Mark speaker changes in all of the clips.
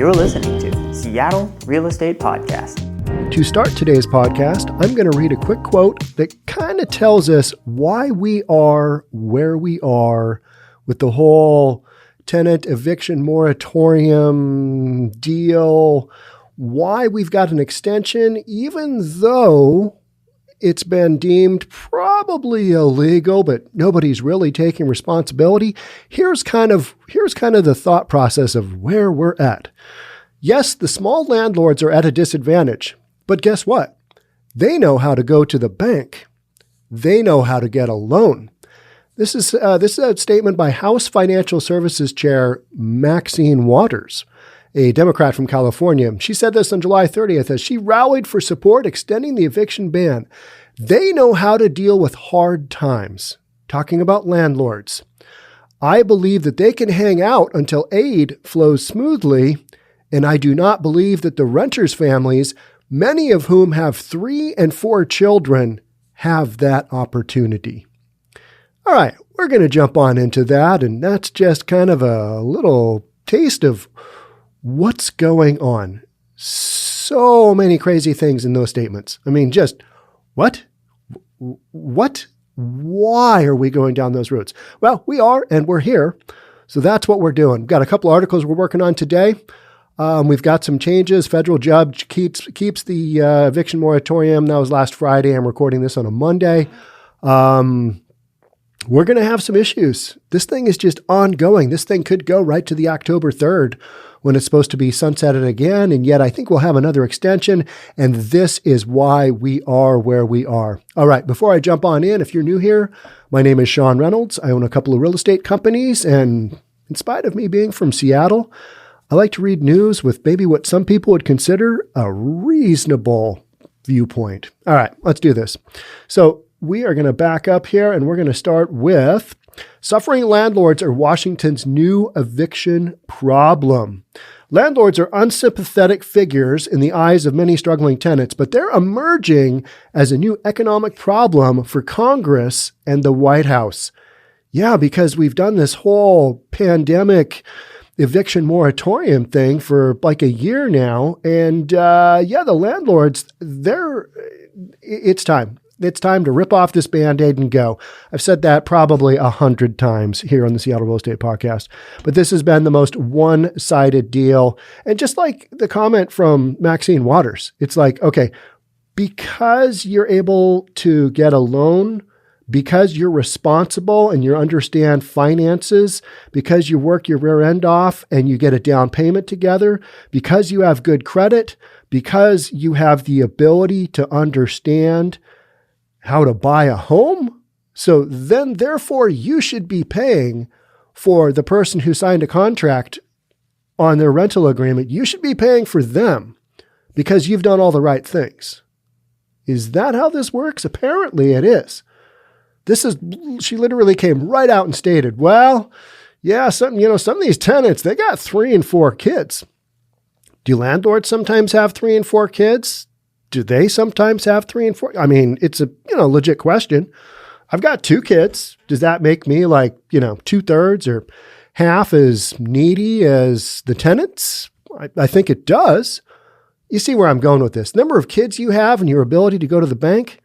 Speaker 1: You're listening to Seattle Real Estate Podcast.
Speaker 2: To start today's podcast, I'm going to read a quick quote that kind of tells us why we are where we are with the whole tenant eviction moratorium deal, why we've got an extension, even though it's been deemed probably illegal, but nobody's really taking responsibility. Here's kind of the thought process of where we're at. Yes, the small landlords are at a disadvantage, but guess what? They know how to go to the bank. They know how to get a loan. This is a statement by House Financial Services Chair Maxine Waters, a Democrat from California. She said this on July 30th as she rallied for support extending the eviction ban. They know how to deal with hard times, talking about landlords. I believe that they can hang out until aid flows smoothly, and I do not believe that the renters' families, many of whom have 3 and 4 children, have that opportunity. All right, we're going to jump on into that, and that's just kind of a little taste of what's going on. So many crazy things in those statements. I mean, just what? Why are we going down those roads? Well, we are, and we're here. So that's what we're doing. We've got a couple articles we're working on today. We've got some changes. Federal judge keeps the eviction moratorium. That was last Friday. I'm recording this on a Monday. We're going to have some issues. This thing is just ongoing. This thing could go right to the October 3rd when it's supposed to be sunsetted again. And yet I think we'll have another extension. And this is why we are where we are. All right. Before I jump on in, if you're new here, my name is Sean Reynolds. I own a couple of real estate companies. And in spite of me being from Seattle, I like to read news with maybe what some people would consider a reasonable viewpoint. All right. Let's do this. So we are going to back up here and we're going to start with suffering landlords are Washington's new eviction problem. Landlords are unsympathetic figures in the eyes of many struggling tenants, but they're emerging as a new economic problem for Congress and the White House. Yeah, because we've done this whole pandemic eviction moratorium thing for like a year now. And the landlords, it's time. It's time to rip off this Band-Aid and go. I've said that probably 100 times here on the Seattle Real Estate Podcast, but this has been the most one-sided deal. And just like the comment from Maxine Waters, it's like, okay, because you're able to get a loan, because you're responsible and you understand finances, because you work your rear end off and you get a down payment together, because you have good credit, because you have the ability to understand how to buy a home. So then, therefore, you should be paying for the person who signed a contract on their rental agreement. You should be paying for them because you've done all the right things. Is that how this works? Apparently it is. She literally came right out and stated, well, yeah, some of these tenants, they got 3 and 4 kids. Do landlords sometimes have 3 and 4 kids? Do they sometimes have 3 and 4? I mean, it's a legit question. I've got 2 kids. Does that make me 2/3 or half as needy as the tenants? I think it does. You see where I'm going with this. Number of kids you have and your ability to go to the bank,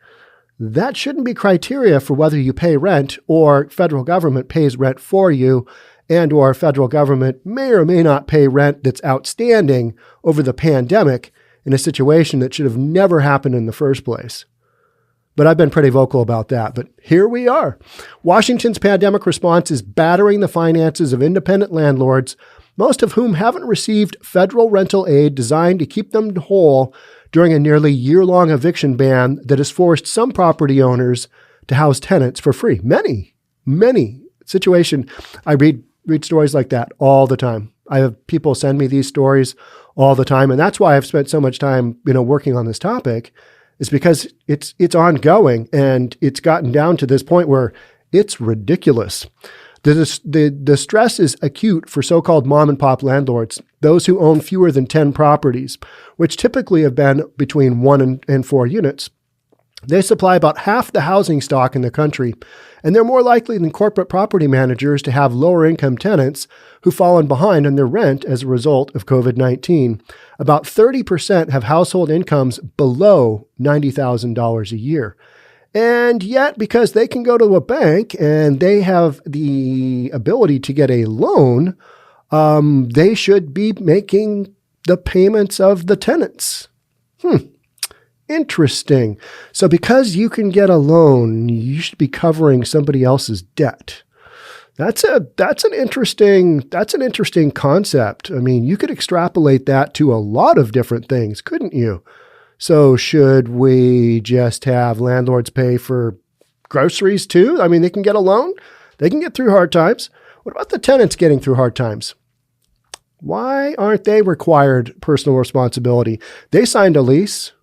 Speaker 2: that shouldn't be criteria for whether you pay rent or federal government pays rent for you, and or federal government may or may not pay rent that's outstanding over the pandemic in a situation that should have never happened in the first place. But I've been pretty vocal about that. But here we are. Washington's pandemic response is battering the finances of independent landlords, most of whom haven't received federal rental aid designed to keep them whole during a nearly year-long eviction ban that has forced some property owners to house tenants for free. Many situations. I read stories like that all the time. I have people send me these stories all the time. And that's why I've spent so much time, working on this topic, is because it's ongoing and it's gotten down to this point where it's ridiculous. The stress is acute for so-called mom and pop landlords, those who own fewer than 10 properties, which typically have been between 1 and 4 units. They supply about half the housing stock in the country, and they're more likely than corporate property managers to have lower income tenants who've fallen behind on their rent as a result of COVID-19. About 30% have household incomes below $90,000 a year. And yet, because they can go to a bank and they have the ability to get a loan, they should be making the payments of the tenants. Interesting. So because you can get a loan, you should be covering somebody else's debt. That's an interesting concept. I mean, you could extrapolate that to a lot of different things, couldn't you? So should we just have landlords pay for groceries too? I mean, they can get a loan. They can get through hard times. What about the tenants getting through hard times? Why aren't they required personal responsibility? They signed a lease.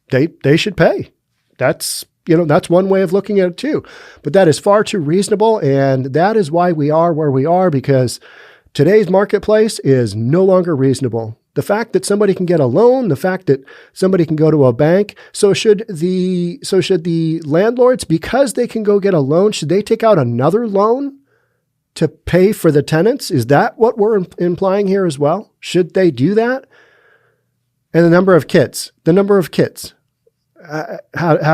Speaker 2: They should pay. That's one way of looking at it too. But that is far too reasonable. And that is why we are where we are, because today's marketplace is no longer reasonable. The fact that somebody can get a loan, the fact that somebody can go to a bank. So should the landlords, because they can go get a loan, should they take out another loan to pay for the tenants? Is that what we're implying here as well? Should they do that? And the number of kids. How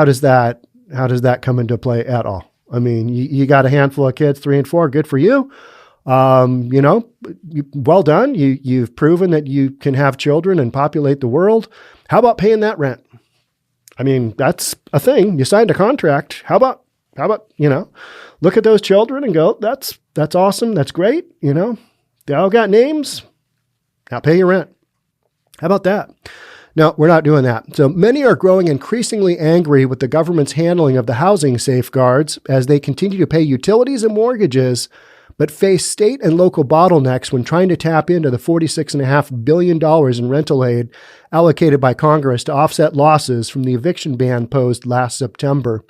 Speaker 2: does that come into play at all? I mean, you got a handful of kids, 3 and 4, good for you. Well done. You've proven that you can have children and populate the world. How about paying that rent? I mean, that's a thing. You signed a contract. How about, look at those children and go, that's awesome. That's great. They all got names. Now pay your rent. How about that? No, we're not doing that. So many are growing increasingly angry with the government's handling of the housing safeguards as they continue to pay utilities and mortgages, but face state and local bottlenecks when trying to tap into the $46.5 billion in rental aid allocated by Congress to offset losses from the eviction ban posed last September.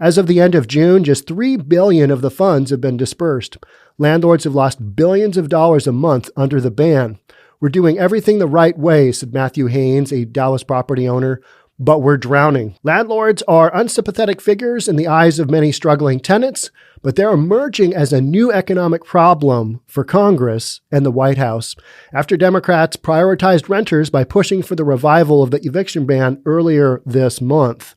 Speaker 2: As of the end of June, just $3 billion of the funds have been dispersed. Landlords have lost billions of dollars a month under the ban. We're doing everything the right way, said Matthew Haynes, a Dallas property owner, but we're drowning. Landlords are unsympathetic figures in the eyes of many struggling tenants, but they're emerging as a new economic problem for Congress and the White House after Democrats prioritized renters by pushing for the revival of the eviction ban earlier this month.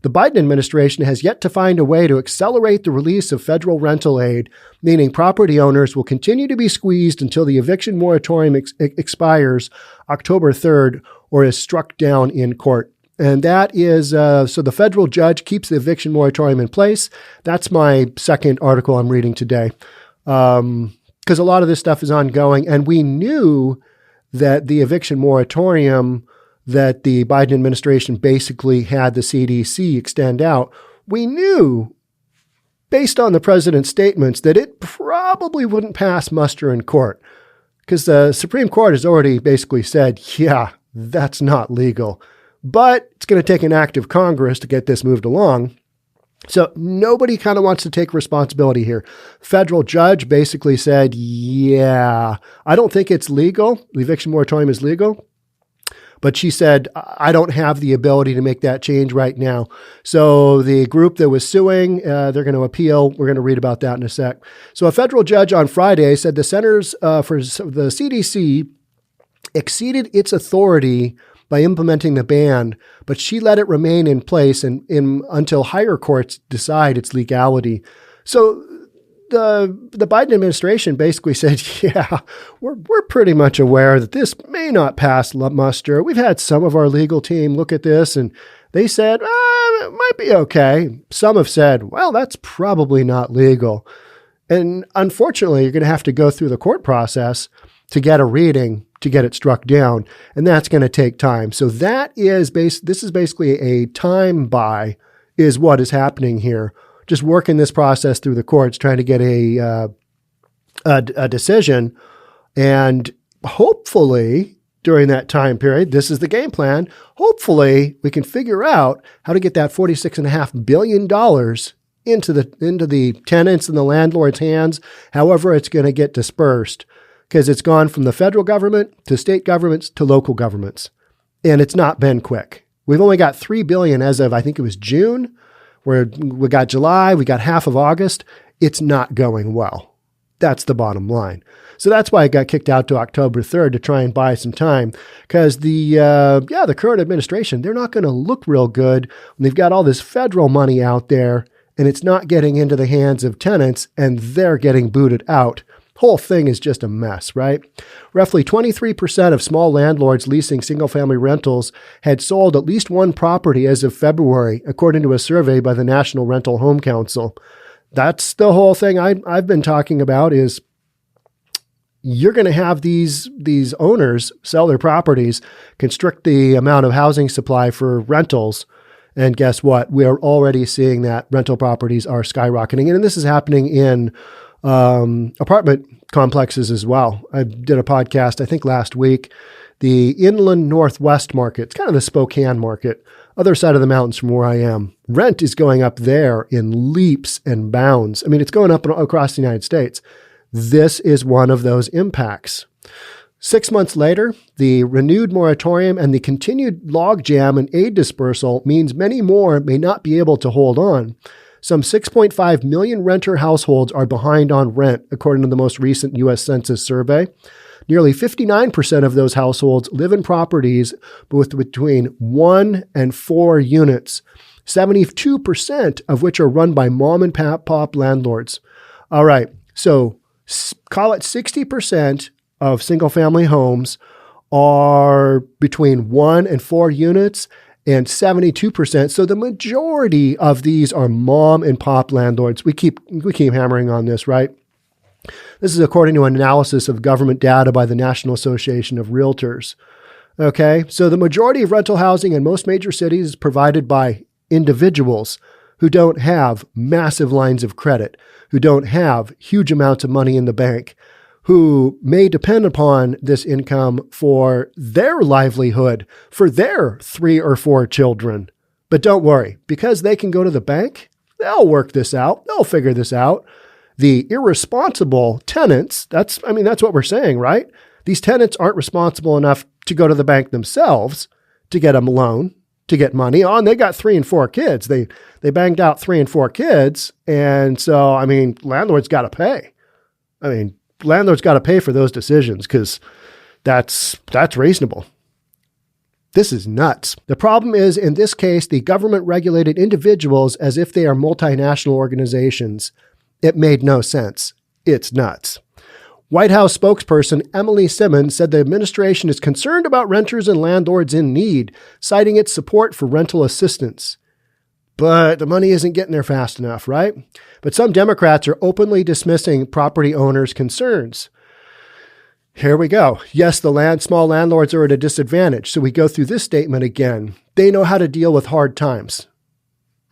Speaker 2: The Biden administration has yet to find a way to accelerate the release of federal rental aid, meaning property owners will continue to be squeezed until the eviction moratorium expires October 3rd or is struck down in court. And that is, so the federal judge keeps the eviction moratorium in place. That's my second article I'm reading today, because a lot of this stuff is ongoing. And we knew that the eviction moratorium that the Biden administration basically had the CDC extend out, we knew, based on the president's statements, that it probably wouldn't pass muster in court, because the Supreme Court has already basically said, yeah, that's not legal. But it's going to take an act of Congress to get this moved along. So nobody kind of wants to take responsibility here. Federal judge basically said, yeah, I don't think it's legal. The eviction moratorium is legal. But she said, I don't have the ability to make that change right now. So the group that was suing, they're going to appeal. We're going to read about that in a sec. So a federal judge on Friday said the Centers for the CDC exceeded its authority by implementing the ban, but she let it remain in place until higher courts decide its legality. So the Biden administration basically said, yeah, we're pretty much aware that this may not pass muster. We've had some of our legal team look at this, and they said, it might be okay. Some have said, well, that's probably not legal. And unfortunately, you're going to have to go through the court process to get a reading, to get it struck down, and that's going to take time. So this is basically a time buy is what is happening here. Just working this process through the courts, trying to get a decision. And hopefully during that time period, this is the game plan. Hopefully we can figure out how to get that $46.5 billion into the tenants and the landlords' hands, however it's going to get dispersed, because it's gone from the federal government to state governments to local governments. And it's not been quick. We've only got $3 billion as of, I think it was June, where we got July, we got half of August. It's not going well. That's the bottom line. So that's why it got kicked out to October 3rd to try and buy some time, because the current administration, they're not going to look real good when they've got all this federal money out there and it's not getting into the hands of tenants and they're getting booted out. Whole thing is just a mess, right? Roughly 23% of small landlords leasing single-family rentals had sold at least one property as of February, according to a survey by the National Rental Home Council. That's the whole thing I've been talking about is you're going to have these owners sell their properties, constrict the amount of housing supply for rentals. And guess what? We are already seeing that rental properties are skyrocketing. And this is happening in apartment complexes as well. I did a podcast, I think last week, the Inland Northwest market. It's kind of the Spokane market, other side of the mountains from where I am. Rent is going up there in leaps and bounds. I mean, it's going up across the United States. This is one of those impacts. 6 months later, the renewed moratorium and the continued logjam and aid dispersal means many more may not be able to hold on. Some 6.5 million renter households are behind on rent, according to the most recent U.S. Census survey. Nearly 59% of those households live in properties with between 1 and 4 units, 72% of which are run by mom and pop landlords. All right, so call it 60% of single-family homes are between 1 and 4 units, and 72%. So the majority of these are mom and pop landlords. We keep hammering on this, right? This is according to an analysis of government data by the National Association of Realtors. Okay, so the majority of rental housing in most major cities is provided by individuals who don't have massive lines of credit, who don't have huge amounts of money in the bank, who may depend upon this income for their livelihood, for their 3 or 4 children. But don't worry, because they can go to the bank, they'll work this out. They'll figure this out. The irresponsible tenants, that's what we're saying, right? These tenants aren't responsible enough to go to the bank themselves to get a loan, to get money on. They got 3 and 4 kids. They banged out 3 and 4 kids. And so, landlords got to pay. Landlords got to pay for those decisions because that's reasonable. This is nuts. The problem is, in this case, the government regulated individuals as if they are multinational organizations. It made no sense. It's nuts. White House spokesperson Emily Simmons said the administration is concerned about renters and landlords in need, citing its support for rental assistance. But the money isn't getting there fast enough, right? But some Democrats are openly dismissing property owners' concerns. Here we go. Yes, the small landlords are at a disadvantage. So we go through this statement again. They know how to deal with hard times.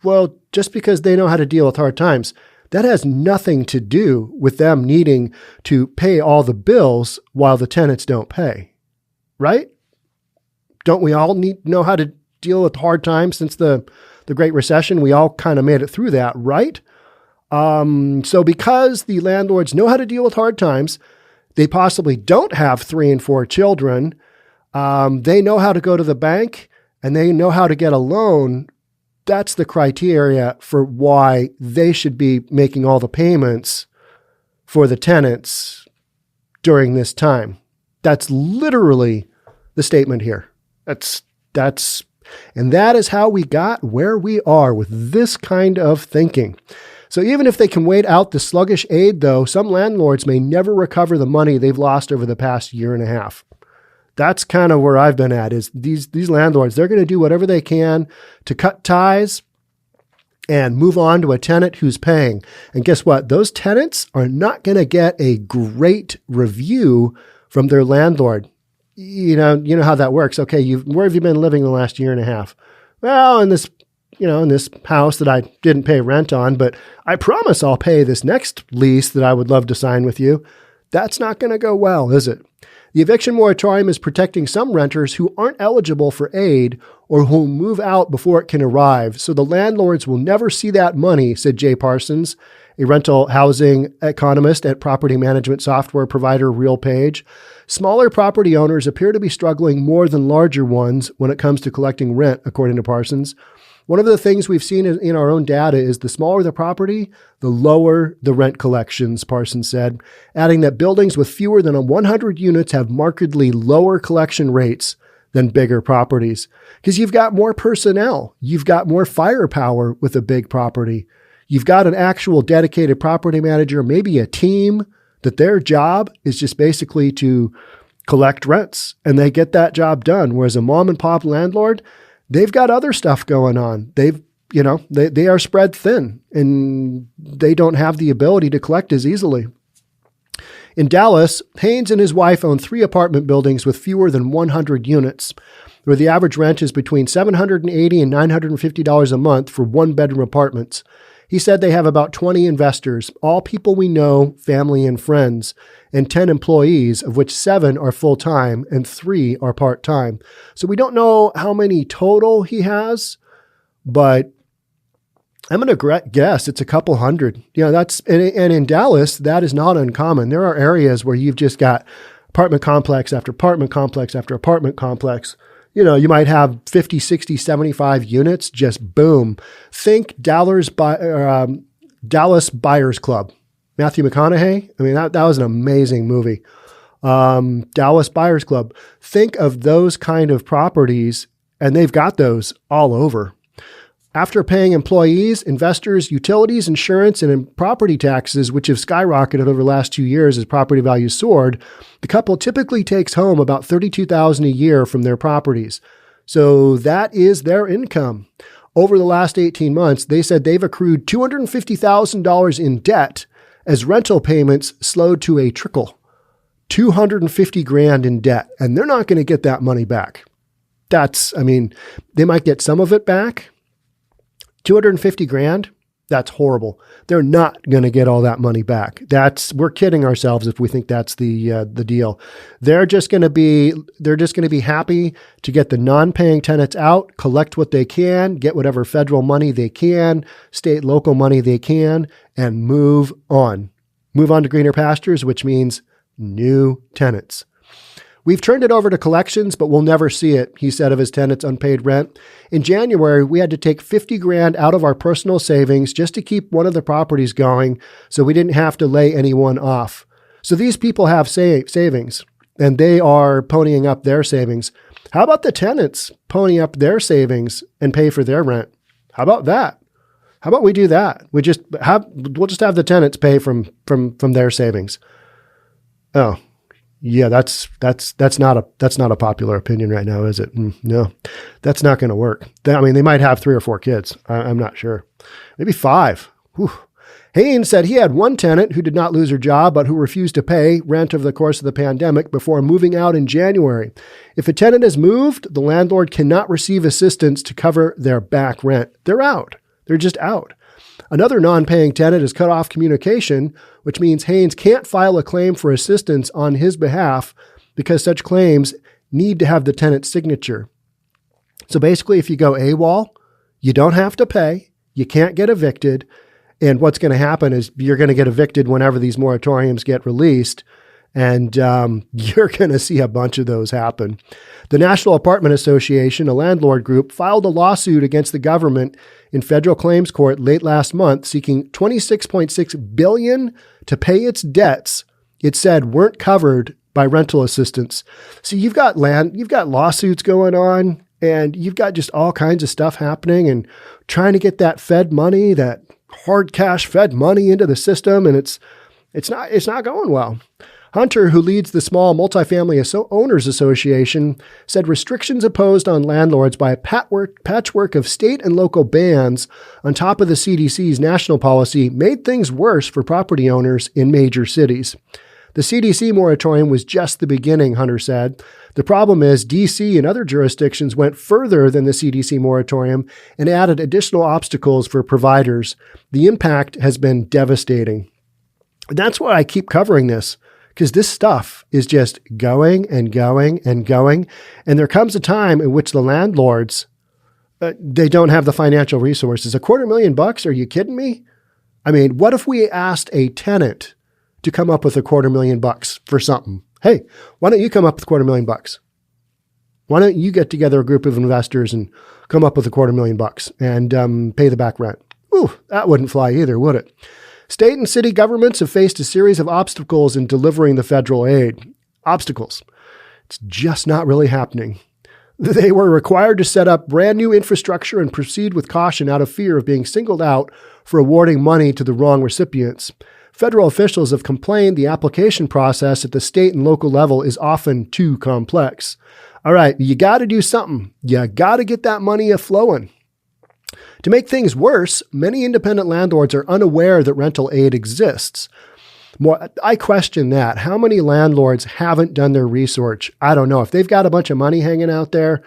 Speaker 2: Well, just because they know how to deal with hard times, that has nothing to do with them needing to pay all the bills while the tenants don't pay, right? Don't we all know how to deal with hard times since the Great Recession? We all kind of made it through that, right? So because the landlords know how to deal with hard times, they possibly don't have 3 and 4 children. They know how to go to the bank and they know how to get a loan. That's the criteria for why they should be making all the payments for the tenants during this time. That's literally the statement here. And that is how we got where we are with this kind of thinking. So even if they can wait out the sluggish aid, though, some landlords may never recover the money they've lost over the past year and a half. That's kind of where I've been at, is these landlords, they're going to do whatever they can to cut ties and move on to a tenant who's paying. And guess what? Those tenants are not going to get a great review from their landlord. You know how that works. Okay, where have you been living the last year and a half? Well, in this house that I didn't pay rent on, but I promise I'll pay this next lease that I would love to sign with you. That's not going to go well, is it? The eviction moratorium is protecting some renters who aren't eligible for aid or who move out before it can arrive, so the landlords will never see that money, said Jay Parsons, a rental housing economist at property management software provider RealPage. Smaller property owners appear to be struggling more than larger ones when it comes to collecting rent, according to Parsons. One of the things we've seen in our own data is the smaller the property, the lower the rent collections, Parsons said, adding that buildings with fewer than 100 units have markedly lower collection rates than bigger properties. Because you've got more personnel. You've got more firepower with a big property. You've got an actual dedicated property manager, maybe a team that their job is just basically to collect rents, and they get that job done. Whereas a mom and pop landlord, they've got other stuff going on. They are spread thin, and they don't have the ability to collect as easily. In Dallas, Haynes and his wife own 3 apartment buildings with fewer than 100 units, where the average rent is between $780 and $950 a month for one-bedroom apartments. He said they have about 20 investors, all people we know, family and friends, and 10 employees, of which 7 are full-time and 3 are part-time. So we don't know how many total he has, but I'm going to guess it's a couple hundred. And in Dallas, that is not uncommon. There are areas where you've just got apartment complex after apartment complex after apartment complex. You might have 50, 60, 75 units, just boom. Think Dallas Buyers Club. Matthew McConaughey. I mean, that was an amazing movie. Dallas Buyers Club. Think of those kind of properties, and they've got those all over. After paying employees, investors, utilities, insurance, and property taxes, which have skyrocketed over the last 2 years as property values soared, the couple typically takes home about $32,000 a year from their properties. So that is their income. Over the last 18 months, they said they've accrued $250,000 in debt as rental payments slowed to a trickle. $250,000 in debt, and they're not going to get that money back. They might get some of it back. $250,000, that's horrible. They're not going to get all that money back. We're kidding ourselves if we think that's the deal. They're just going to be happy to get the non-paying tenants out, collect what they can, get whatever federal money they can, state, local money they can, and move on. Move on to greener pastures, which means new tenants. We've turned it over to collections, but we'll never see it, he said of his tenants' unpaid rent. In January, we had to take $50,000 out of our personal savings just to keep one of the properties going, so we didn't have to lay anyone off. So these people have savings, and they are ponying up their savings. How about the tenants pony up their savings and pay for their rent? How about that? How about we do that? We'll just have the tenants pay from their savings. Oh. Yeah, that's not a popular opinion right now, is it? No, that's not going to work. They might have 3 or 4 kids. I'm not sure. Maybe 5. Whew. Haynes said he had one tenant who did not lose her job, but who refused to pay rent over the course of the pandemic before moving out in January. If a tenant has moved, the landlord cannot receive assistance to cover their back rent. They're out. They're just out. Another non-paying tenant has cut off communication, which means Haynes can't file a claim for assistance on his behalf because such claims need to have the tenant's signature. So basically, if you go AWOL, you don't have to pay, you can't get evicted, and what's going to happen is you're going to get evicted whenever these moratoriums get released, and you're going to see a bunch of those happen. The National Apartment Association, a landlord group, filed a lawsuit against the government in federal claims court late last month, seeking $26.6 billion to pay its debts it said weren't covered by rental assistance. So you've got lawsuits going on, and you've got just all kinds of stuff happening, and trying to get that Fed money, that hard cash Fed money into the system, and it's not going well. Hunter, who leads the Small Multifamily Owners Association, said restrictions imposed on landlords by a patchwork of state and local bans on top of the CDC's national policy made things worse for property owners in major cities. The CDC moratorium was just the beginning, Hunter said. The problem is DC and other jurisdictions went further than the CDC moratorium and added additional obstacles for providers. The impact has been devastating. That's why I keep covering this, because this stuff is just going and going and going. And there comes a time in which the landlords, they don't have the financial resources. $250,000? Are you kidding me? I mean, what if we asked a tenant to come up with $250,000 for something? Hey, why don't you come up with $250,000? Why don't you get together a group of investors and come up with $250,000 and pay the back rent? Ooh, that wouldn't fly either, would it? State and city governments have faced a series of obstacles in delivering the federal aid. Obstacles. It's just not really happening. They were required to set up brand new infrastructure and proceed with caution out of fear of being singled out for awarding money to the wrong recipients. Federal officials have complained the application process at the state and local level is often too complex. All right, you got to do something. You got to get that money a-flowing. To make things worse, many independent landlords are unaware that rental aid exists. I question that. How many landlords haven't done their research? I don't know. If they've got a bunch of money hanging out there,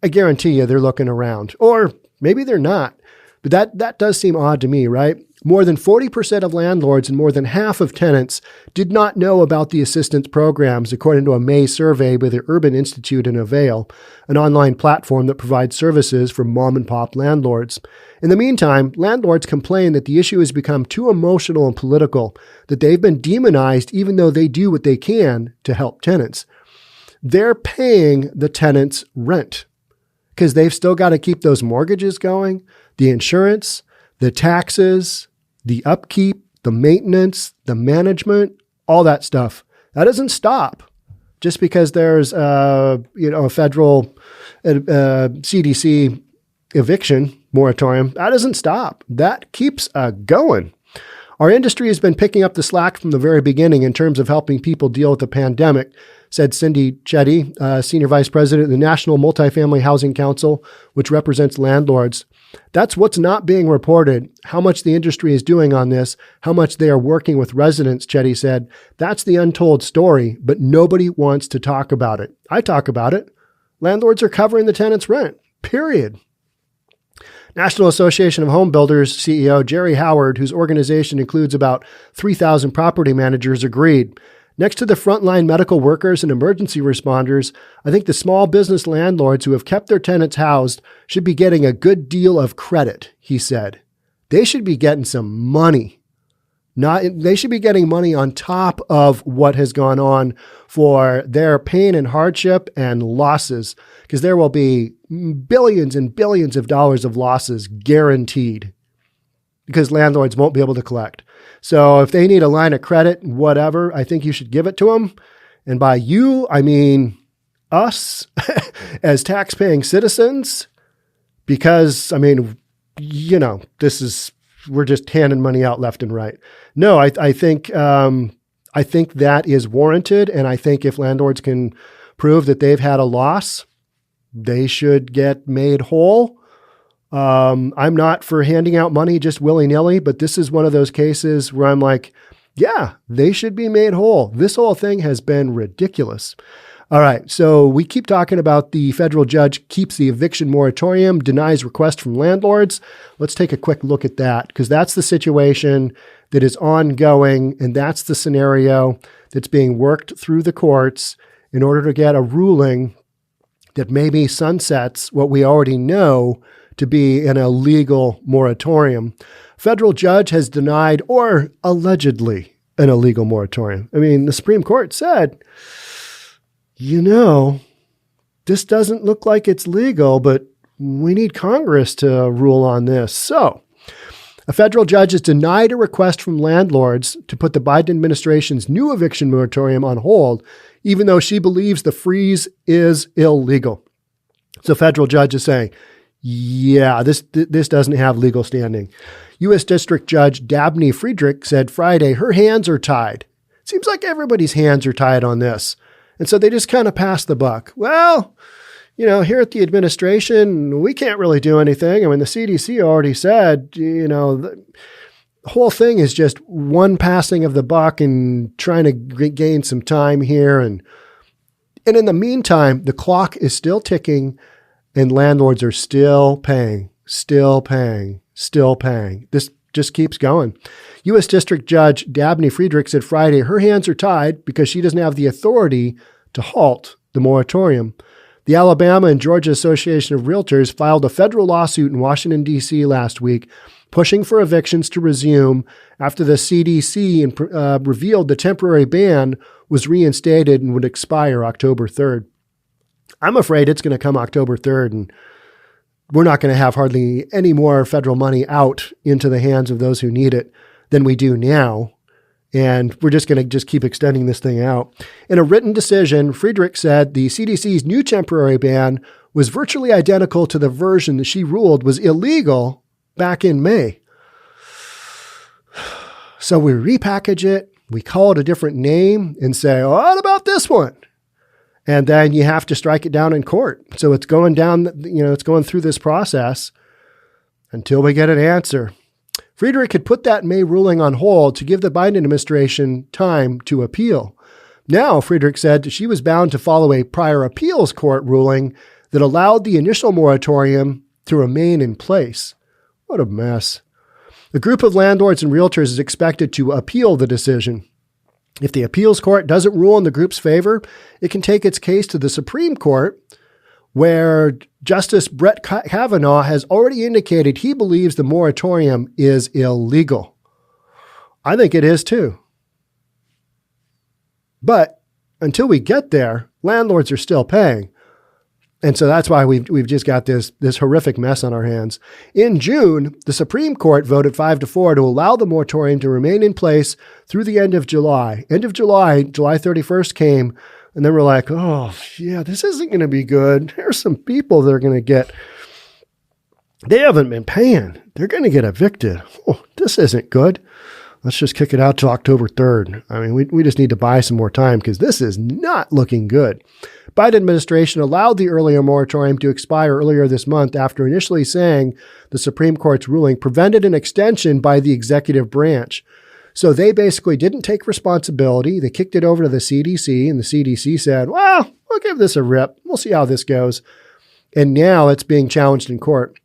Speaker 2: I guarantee you they're looking around. Or maybe they're not. But that does seem odd to me, right? More than 40% of landlords and more than half of tenants did not know about the assistance programs, according to a May survey by the Urban Institute in Avail, an online platform that provides services for mom-and-pop landlords. In the meantime, landlords complain that the issue has become too emotional and political, that they've been demonized even though they do what they can to help tenants. They're paying the tenants rent because they've still got to keep those mortgages going, the insurance, the taxes, the upkeep, the maintenance, the management, all that stuff. That doesn't stop just because there's a federal CDC eviction moratorium. That doesn't stop. That keeps going. Our industry has been picking up the slack from the very beginning in terms of helping people deal with the pandemic, said Cindy Chetty, Senior Vice President of the National Multifamily Housing Council, which represents landlords. That's what's not being reported, how much the industry is doing on this, how much they are working with residents, Chetty said. That's the untold story, but nobody wants to talk about it. I talk about it. Landlords are covering the tenants' rent, period. National Association of Home Builders CEO Jerry Howard, whose organization includes about 3,000 property managers, agreed. Next to the frontline medical workers and emergency responders, I think the small business landlords who have kept their tenants housed should be getting a good deal of credit, he said. They should be getting some money. They should be getting money on top of what has gone on for their pain and hardship and losses, because there will be billions and billions of dollars of losses guaranteed because landlords won't be able to collect. So if they need a line of credit, whatever, I think you should give it to them. And by you, I mean us as tax-paying citizens, because, I mean, we're just handing money out left and right. No, I think that is warranted. And I think if landlords can prove that they've had a loss, they should get made whole. I'm not for handing out money just willy-nilly, but this is one of those cases where I'm like, yeah, they should be made whole. This whole thing has been ridiculous. All right, so we keep talking about the federal judge keeps the eviction moratorium, denies request from landlords. Let's take a quick look at that, because that's the situation that is ongoing, and that's the scenario that's being worked through the courts in order to get a ruling that maybe sunsets what we already know to be an illegal moratorium. Federal judge has denied, or allegedly, an illegal moratorium. I mean, the Supreme Court said, this doesn't look like it's legal, but we need Congress to rule on this. So, a federal judge has denied a request from landlords to put the Biden administration's new eviction moratorium on hold, even though she believes the freeze is illegal. So, federal judge is saying, yeah, this doesn't have legal standing. U.S. District Judge Dabney Friedrich said Friday her hands are tied. Seems like everybody's hands are tied on this. And so they just kind of passed the buck. Well, here at the administration, we can't really do anything. I mean, the CDC already said, the whole thing is just one passing of the buck and trying to gain some time here. And in the meantime, the clock is still ticking. And landlords are still paying. This just keeps going. U.S. District Judge Dabney Friedrich said Friday her hands are tied because she doesn't have the authority to halt the moratorium. The Alabama and Georgia Association of Realtors filed a federal lawsuit in Washington, D.C. last week, pushing for evictions to resume after the CDC revealed the temporary ban was reinstated and would expire October 3rd. I'm afraid it's going to come October 3rd, and we're not going to have hardly any more federal money out into the hands of those who need it than we do now. And we're just going to keep extending this thing out. In a written decision, Friedrich said the CDC's new temporary ban was virtually identical to the version that she ruled was illegal back in May. So we repackage it, we call it a different name and say, oh, what about this one? And then you have to strike it down in court. So it's going down, it's going through this process until we get an answer. Friedrich had put that May ruling on hold to give the Biden administration time to appeal. Now, Friedrich said she was bound to follow a prior appeals court ruling that allowed the initial moratorium to remain in place. What a mess. The group of landlords and realtors is expected to appeal the decision. If the appeals court doesn't rule in the group's favor, it can take its case to the Supreme Court, where Justice Brett Kavanaugh has already indicated he believes the moratorium is illegal. I think it is too. But until we get there, landlords are still paying. And so that's why we've just got this horrific mess on our hands. In June, the Supreme Court voted 5-4 to allow the moratorium to remain in place through the end of July. End of July, July 31st came, and then we're like, oh, yeah, this isn't going to be good. There's some people that are going to they haven't been paying. They're going to get evicted. Oh, this isn't good. Let's just kick it out to October 3rd. I mean, we just need to buy some more time because this is not looking good. Biden administration allowed the earlier moratorium to expire earlier this month after initially saying the Supreme Court's ruling prevented an extension by the executive branch. So they basically didn't take responsibility. They kicked it over to the CDC, and the CDC said, well, we'll give this a rip. We'll see how this goes. And now it's being challenged in court.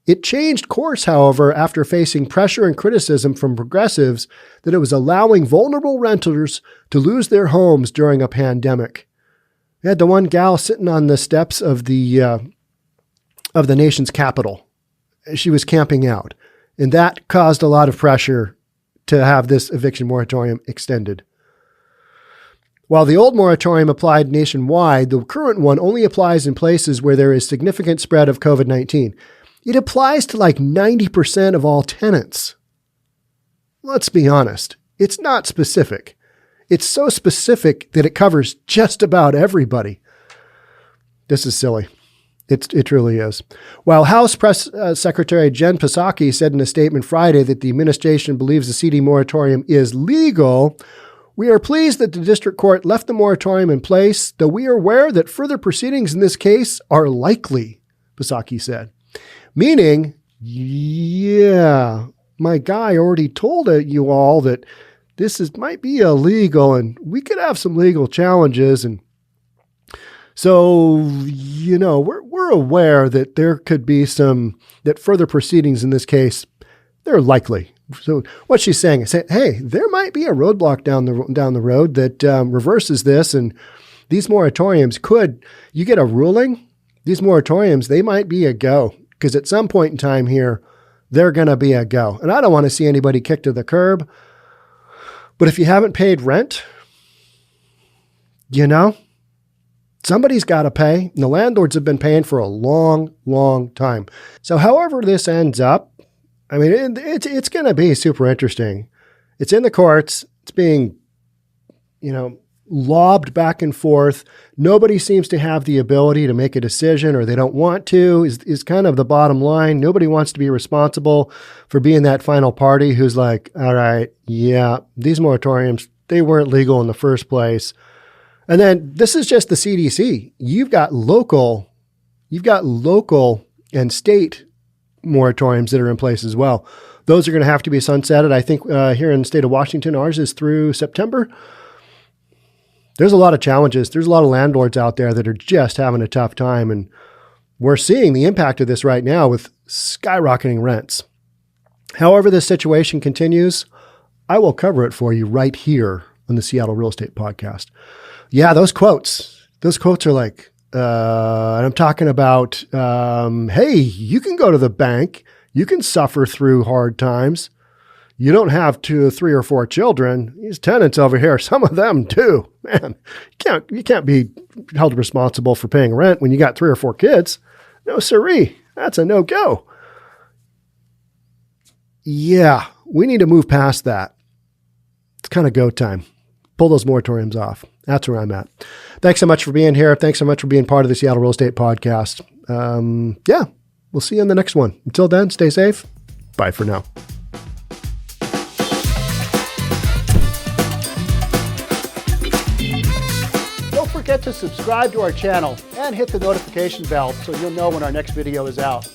Speaker 2: It changed course, however, after facing pressure and criticism from progressives that it was allowing vulnerable renters to lose their homes during a pandemic. We had the one gal sitting on the steps of the nation's capital. She was camping out, and that caused a lot of pressure to have this eviction moratorium extended. While the old moratorium applied nationwide, the current one only applies in places where there is significant spread of COVID-19. It applies to like 90% of all tenants. Let's be honest, it's not specific. It's so specific that it covers just about everybody. This is silly. It truly is. While House Press Secretary Jen Psaki said in a statement Friday that the administration believes the CD moratorium is legal, we are pleased that the district court left the moratorium in place, though we are aware that further proceedings in this case are likely, Psaki said. Meaning, yeah, my guy already told you all that this might be illegal and we could have some legal challenges. And so, we're aware that there could be that further proceedings in this case, they're likely. So what she's saying is, hey, there might be a roadblock down the road that reverses this. And these moratoriums you get a ruling, these moratoriums, they might be a go. Because at some point in time here, they're going to be a go. And I don't want to see anybody kicked to the curb. But if you haven't paid rent, somebody's got to pay. And the landlords have been paying for a long, long time. So however this ends up, I mean, it's going to be super interesting. It's in the courts. It's being, lobbed back and forth. Nobody seems to have the ability to make a decision, or they don't want to, is kind of the bottom line. Nobody wants to be responsible for being that final party who's like, all right, yeah, these moratoriums, they weren't legal in the first place. And then this is just the CDC. You've got local and state moratoriums that are in place as well. Those are going to have to be sunsetted. I think here in the state of Washington, ours is through September. There's a lot of challenges. There's a lot of landlords out there that are just having a tough time. And we're seeing the impact of this right now with skyrocketing rents. However this situation continues, I will cover it for you right here on the Seattle Real Estate Podcast. Yeah, those quotes are like, and I'm talking about, hey, you can go to the bank, You can suffer through hard times. You don't have 2, 3, or 4 children. These tenants over here, some of them do. Man, you can't be held responsible for paying rent when you got 3 or 4 kids. No siree. That's a no-go. Yeah, we need to move past that. It's kind of go time. Pull those moratoriums off. That's where I'm at. Thanks so much for being here. Thanks so much for being part of the Seattle Real Estate Podcast. Yeah, we'll see you in the next one. Until then, stay safe. Bye for now. Don't forget to subscribe to our channel and hit the notification bell so you'll know when our next video is out.